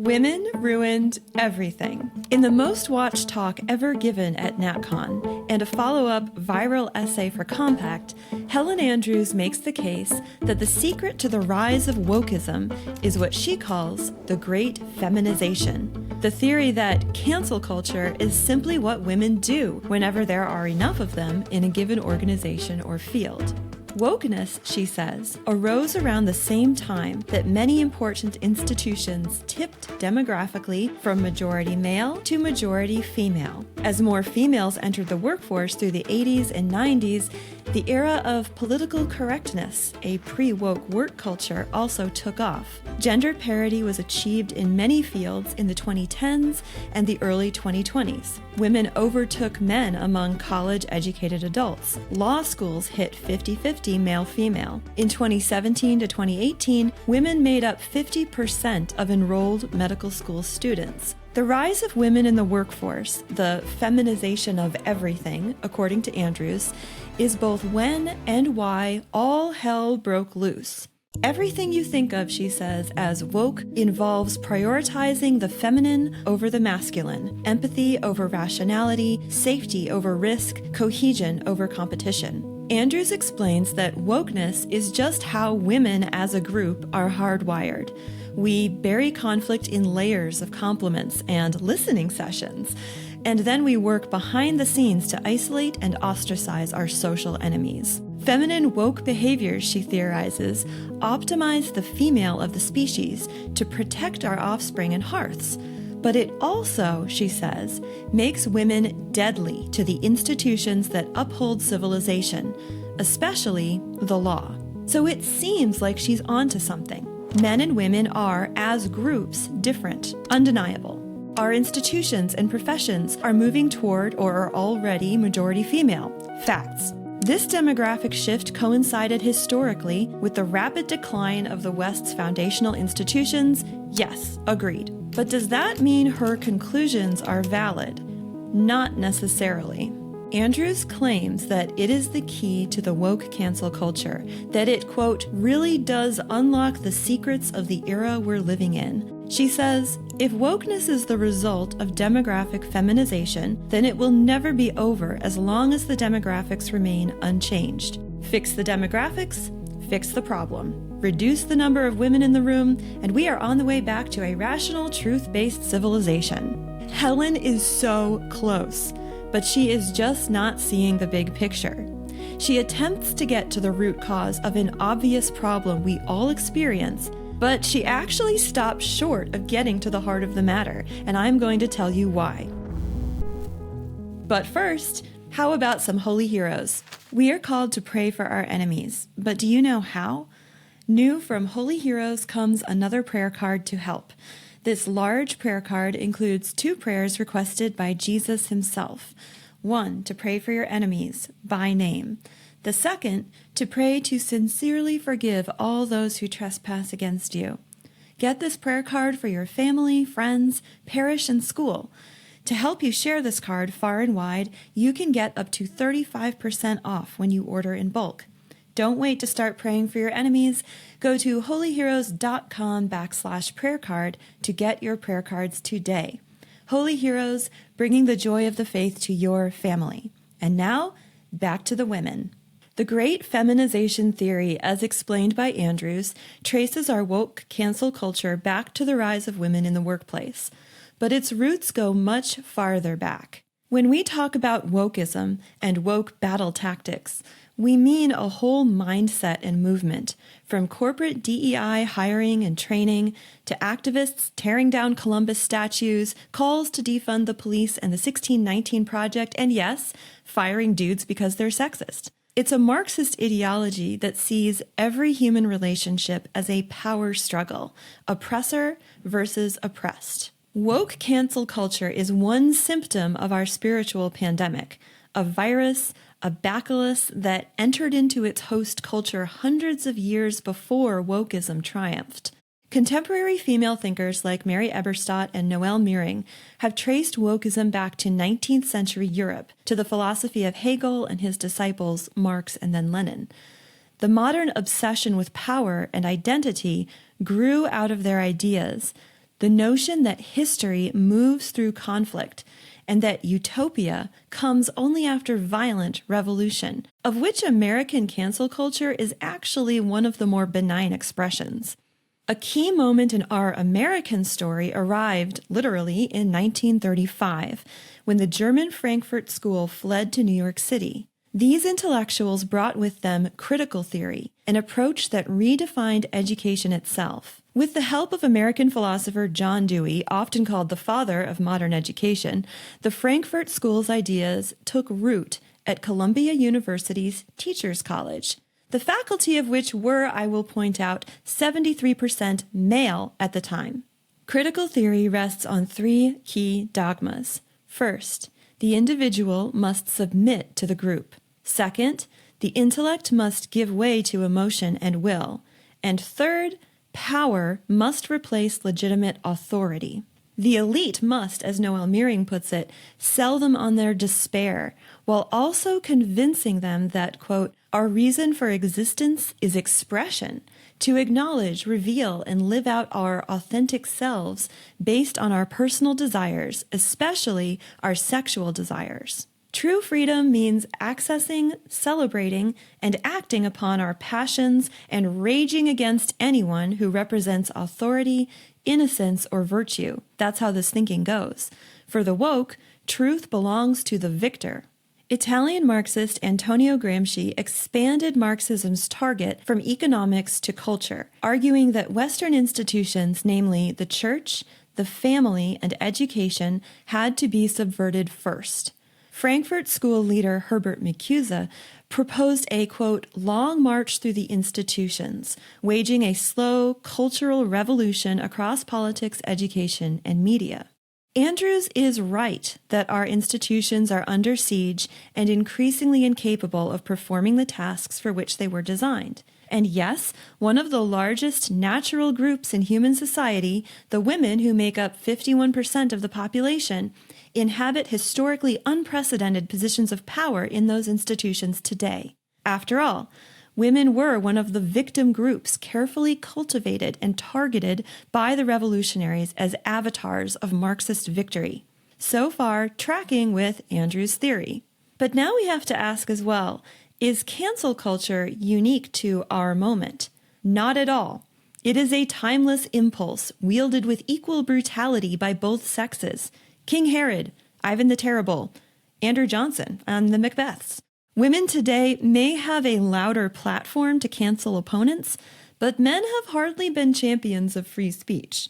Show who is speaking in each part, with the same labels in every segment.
Speaker 1: Women ruined everything. In the most watched talk ever given at NatCon, and a follow-up viral essay for Compact, Helen Andrews makes the case that the secret to the rise of wokeism is what she calls the Great Feminization, the theory that cancel culture is simply what women do whenever there are enough of them in a given organization or field. Wokeness, she says, arose around the same time that many important institutions tipped demographically from majority male to majority female. As more females entered the workforce through the 80s and 90s, the era of political correctness, a pre-woke work culture, also took off. Gender parity was achieved in many fields in the 2010s and the early 2020s. Women overtook men among college-educated adults. Law schools hit 50-50 male-female. In 2017 to 2018, women made up 50% of enrolled medical school students. The rise of women in the workforce, the feminization of everything, according to Andrews, is both when and why all hell broke loose. Everything you think of, she says, as woke involves prioritizing the feminine over the masculine, empathy over rationality, safety over risk, cohesion over competition. Andrews explains that wokeness is just how women as a group are hardwired. We bury conflict in layers of compliments and listening sessions, and then we work behind the scenes to isolate and ostracize our social enemies. Feminine woke behaviors, she theorizes, optimize the female of the species to protect our offspring and hearths. But it also, she says, makes women deadly to the institutions that uphold civilization, especially the law. So it seems like she's onto something. Men and women are, as groups, different, undeniable. Our institutions and professions are moving toward or are already majority female. Facts. This demographic shift coincided historically with the rapid decline of the West's foundational institutions. Yes, agreed. But does that mean her conclusions are valid? Not necessarily. Andrews claims that it is the key to the woke cancel culture, that it, quote, really does unlock the secrets of the era we're living in. She says, if wokeness is the result of demographic feminization, then it will never be over as long as the demographics remain unchanged. Fix the demographics, fix the problem. Reduce the number of women in the room, and we are on the way back to a rational, truth-based civilization. Helen is so close, but she is just not seeing the big picture. She attempts to get to the root cause of an obvious problem we all experience, but she actually stops short of getting to the heart of the matter, and I'm going to tell you why. But first, how about some holy heroes? We are called to pray for our enemies, but do you know how? New from Holy Heroes comes another prayer card to help. This large prayer card includes 2 prayers requested by Jesus himself. One, to pray for your enemies by name. The second, to pray to sincerely forgive all those who trespass against you. Get this prayer card for your family, friends, parish, and school. To help you share this card far and wide, you can get up to 35% off when you order in bulk. Don't wait to start praying for your enemies. Go to holyheroes.com/prayer card to get your prayer cards today. Holy Heroes, bringing the joy of the faith to your family. And now, back to the women. The Great Feminization theory, as explained by Andrews, traces our woke cancel culture back to the rise of women in the workplace. But its roots go much farther back. When we talk about wokeism and woke battle tactics, we mean a whole mindset and movement, from corporate DEI hiring and training to activists tearing down Columbus statues, calls to defund the police and the 1619 Project, and yes, firing dudes because they're sexist. It's a Marxist ideology that sees every human relationship as a power struggle, oppressor versus oppressed. Woke cancel culture is one symptom of our spiritual pandemic, a virus, a bacillus that entered into its host culture hundreds of years before wokeism triumphed. Contemporary female thinkers like Mary Eberstadt and Noelle Meering have traced wokeism back to 19th century Europe, to the philosophy of Hegel and his disciples Marx and then Lenin. The modern obsession with power and identity grew out of their ideas, the notion that history moves through conflict and that utopia comes only after violent revolution, of which American cancel culture is actually one of the more benign expressions. A key moment in our American story arrived literally in 1935, when the German Frankfurt School fled to New York City. These intellectuals brought with them critical theory, an approach that redefined education itself. With the help of American philosopher John Dewey, often called the father of modern education, the Frankfurt School's ideas took root at Columbia University's Teachers College, the faculty of which were, I will point out, 73% male at the time. Critical theory rests on three key dogmas. First, the individual must submit to the group. Second, the intellect must give way to emotion and will. And third, power must replace legitimate authority. The elite must, as Noel Meering puts it, sell them on their despair, while also convincing them that, quote, our reason for existence is expression, to acknowledge, reveal, and live out our authentic selves based on our personal desires, especially our sexual desires. True freedom means accessing, celebrating, and acting upon our passions and raging against anyone who represents authority, innocence, or virtue. That's how this thinking goes. For the woke, truth belongs to the victor. Italian Marxist Antonio Gramsci expanded Marxism's target from economics to culture, arguing that Western institutions, namely the church, the family, and education, had to be subverted first. Frankfurt School leader Herbert Marcuse proposed a, quote, long march through the institutions, waging a slow cultural revolution across politics, education, and media. Andrews is right that our institutions are under siege and increasingly incapable of performing the tasks for which they were designed. And yes, one of the largest natural groups in human society, the women who make up 51% of the population, inhabit historically unprecedented positions of power in those institutions today. After all, women were one of the victim groups carefully cultivated and targeted by the revolutionaries as avatars of Marxist victory. So far, tracking with Andrews' theory. But now we have to ask as well, is cancel culture unique to our moment? Not at all. It is a timeless impulse wielded with equal brutality by both sexes. King Herod, Ivan the Terrible, Andrew Johnson, and the Macbeths. Women today may have a louder platform to cancel opponents, but men have hardly been champions of free speech.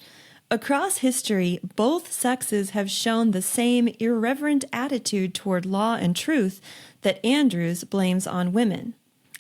Speaker 1: Across history, both sexes have shown the same irreverent attitude toward law and truth that Andrews blames on women.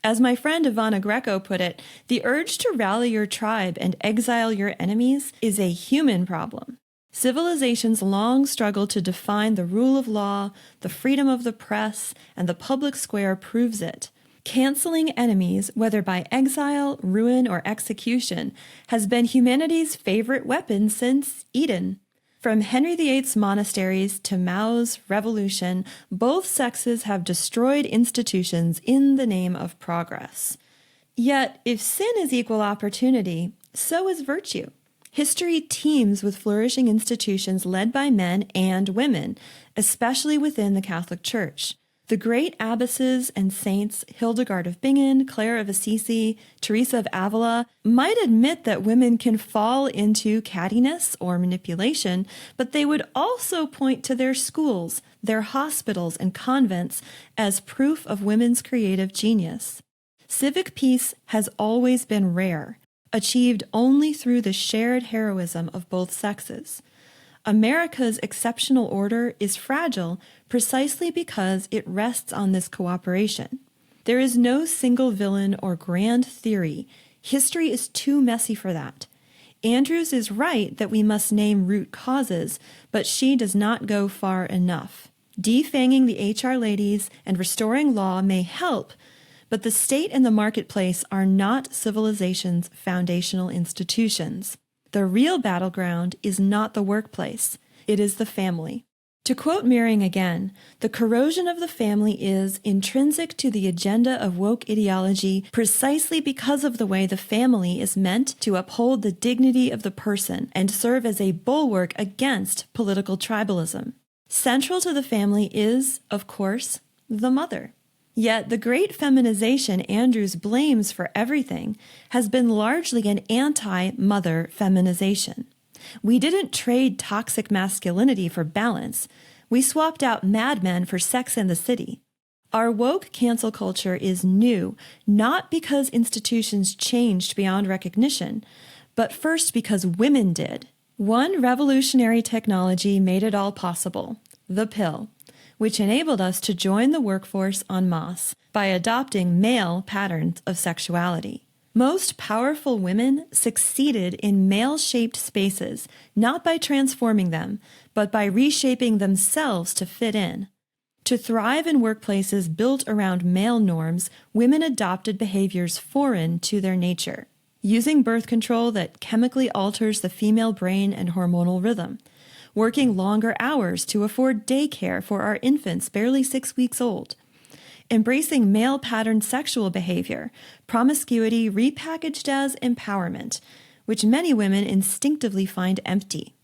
Speaker 1: As my friend Ivana Greco put it, the urge to rally your tribe and exile your enemies is a human problem. Civilizations long struggled to define the rule of law, the freedom of the press, and the public square proves it. Canceling enemies, whether by exile, ruin, or execution, has been humanity's favorite weapon since Eden. From Henry VIII's monasteries to Mao's revolution, both sexes have destroyed institutions in the name of progress. Yet, if sin is equal opportunity, so is virtue. History teems with flourishing institutions led by men and women, especially within the Catholic Church. The great abbesses and saints, Hildegard of Bingen, Clare of Assisi, Teresa of Avila, might admit that women can fall into cattiness or manipulation, but they would also point to their schools, their hospitals, and convents as proof of women's creative genius. Civic peace has always been rare, achieved only through the shared heroism of both sexes. America's exceptional order is fragile precisely because it rests on this cooperation. There is no single villain or grand theory. History is too messy for that. Andrews is right that we must name root causes, but she does not go far enough. Defanging the HR ladies and restoring law may help, but the state and the marketplace are not civilization's foundational institutions. The real battleground is not the workplace, it is the family. To quote Meering again, the corrosion of the family is intrinsic to the agenda of woke ideology precisely because of the way the family is meant to uphold the dignity of the person and serve as a bulwark against political tribalism. Central to the family is, of course, the mother. Yet the great feminization Andrews blames for everything has been largely an anti-mother feminization. We didn't trade toxic masculinity for balance. We swapped out Mad Men for Sex and the City. Our woke cancel culture is new, not because institutions changed beyond recognition, but first because women did. One revolutionary technology made it all possible, the pill, which enabled us to join the workforce en masse by adopting male patterns of sexuality. Most powerful women succeeded in male-shaped spaces, not by transforming them, but by reshaping themselves to fit in. To thrive in workplaces built around male norms, women adopted behaviors foreign to their nature, using birth control that chemically alters the female brain and hormonal rhythm, working longer hours to afford daycare for our infants barely 6 weeks old, embracing male-patterned sexual behavior, promiscuity repackaged as empowerment, which many women instinctively find empty.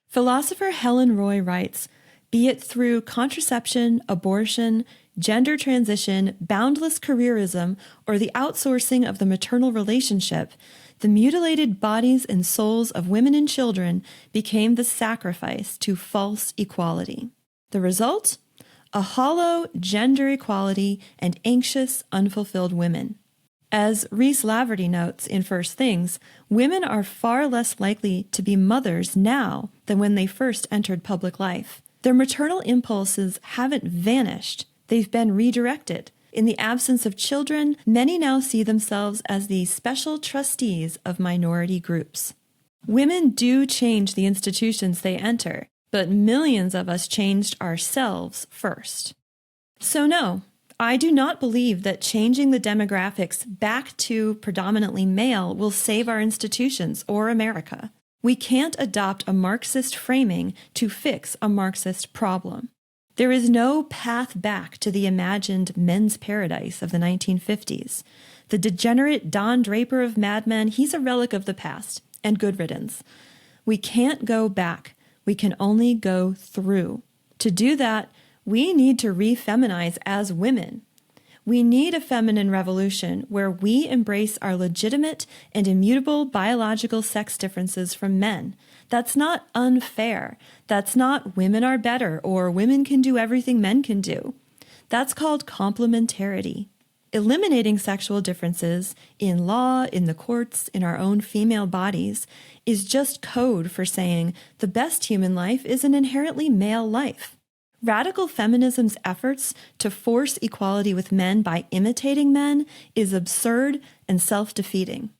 Speaker 1: Philosopher Helen Roy writes, "Be it through contraception, abortion, gender transition, boundless careerism, or the outsourcing of the maternal relationship, the mutilated bodies and souls of women and children became the sacrifice to false equality. The result? A hollow gender equality and anxious, unfulfilled women." As Reese Laverty notes in First Things, women are far less likely to be mothers now than when they first entered public life. Their maternal impulses haven't vanished, they've been redirected. In the absence of children, many now see themselves as the special trustees of minority groups. Women do change the institutions they enter, but millions of us changed ourselves first. So no, I do not believe that changing the demographics back to predominantly male will save our institutions or America. We can't adopt a Marxist framing to fix a Marxist problem. There is no path back to the imagined men's paradise of the 1950s. The degenerate Don Draper of Mad Men, he's a relic of the past, and good riddance. We can't go back. We can only go through. To do that, we need to re-feminize as women. We need a feminine revolution where we embrace our legitimate and immutable biological sex differences from men. That's not unfair. That's not women are better or women can do everything men can do. That's called complementarity. Eliminating sexual differences in law, in the courts, in our own female bodies is just code for saying the best human life is an inherently male life. Radical feminism's efforts to force equality with men by imitating men is absurd and self-defeating.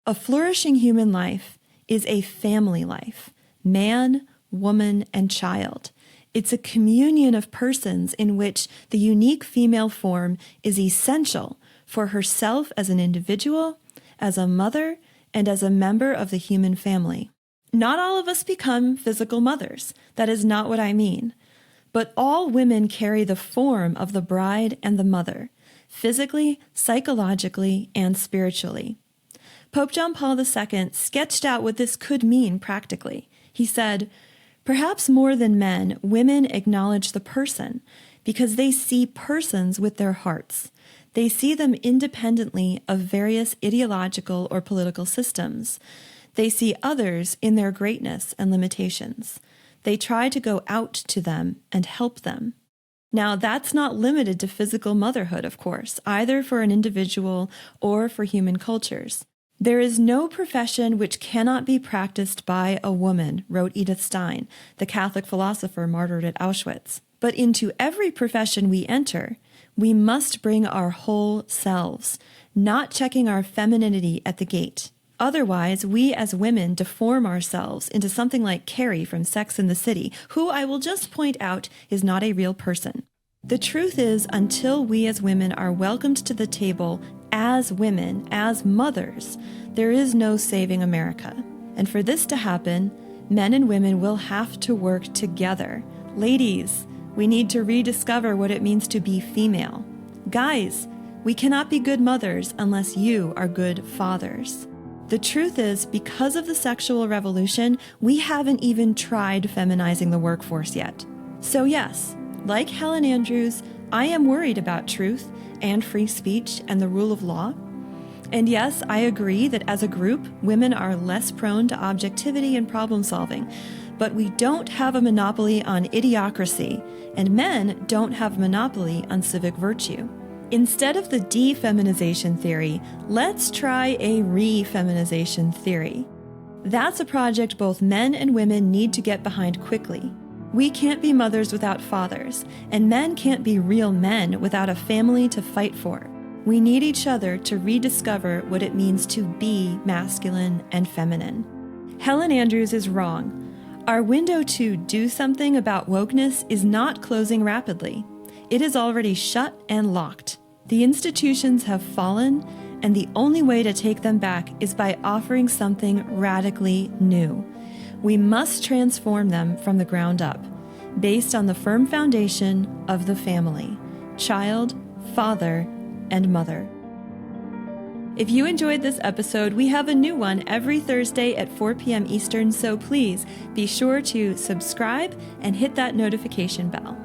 Speaker 1: A flourishing human life is a family life, man, woman, and child. It's a communion of persons in which the unique female form is essential for herself as an individual, as a mother, and as a member of the human family. Not all of us become physical mothers. That is not what I mean. But all women carry the form of the bride and the mother, physically, psychologically, and spiritually. Pope John Paul II sketched out what this could mean practically. He said, "Perhaps more than men, women acknowledge the person because they see persons with their hearts. They see them independently of various ideological or political systems. They see others in their greatness and limitations. They try to go out to them and help them." Now, that's not limited to physical motherhood, of course, either for an individual or for human cultures. "There is no profession which cannot be practiced by a woman," wrote Edith Stein, the Catholic philosopher martyred at Auschwitz. "But into every profession we enter, we must bring our whole selves, not checking our femininity at the gate. Otherwise, we as women deform ourselves into something like Carrie from Sex and the City, who I will just point out is not a real person. The truth is, until we as women are welcomed to the table as women, as mothers, there is no saving America. And for this to happen, men and women will have to work together, Ladies, we need to rediscover what it means to be female. Guys, we cannot be good mothers unless you are good fathers. The truth is, because of the sexual revolution, we haven't even tried feminizing the workforce yet. So yes, like Helen Andrews, I am worried about truth and free speech and the rule of law. And yes, I agree that as a group, women are less prone to objectivity and problem solving, but we don't have a monopoly on idiocracy, and men don't have a monopoly on civic virtue. Instead of the de-feminization theory, let's try a re-feminization theory. That's a project both men and women need to get behind quickly. We can't be mothers without fathers, and men can't be real men without a family to fight for. We need each other to rediscover what it means to be masculine and feminine. Helen Andrews is wrong. Our window to do something about wokeness is not closing rapidly. It is already shut and locked. The institutions have fallen, and the only way to take them back is by offering something radically new. We must transform them from the ground up, based on the firm foundation of the family: child, father, and mother. If you enjoyed this episode, we have a new one every Thursday at 4 p.m. Eastern, so please be sure to subscribe and hit that notification bell.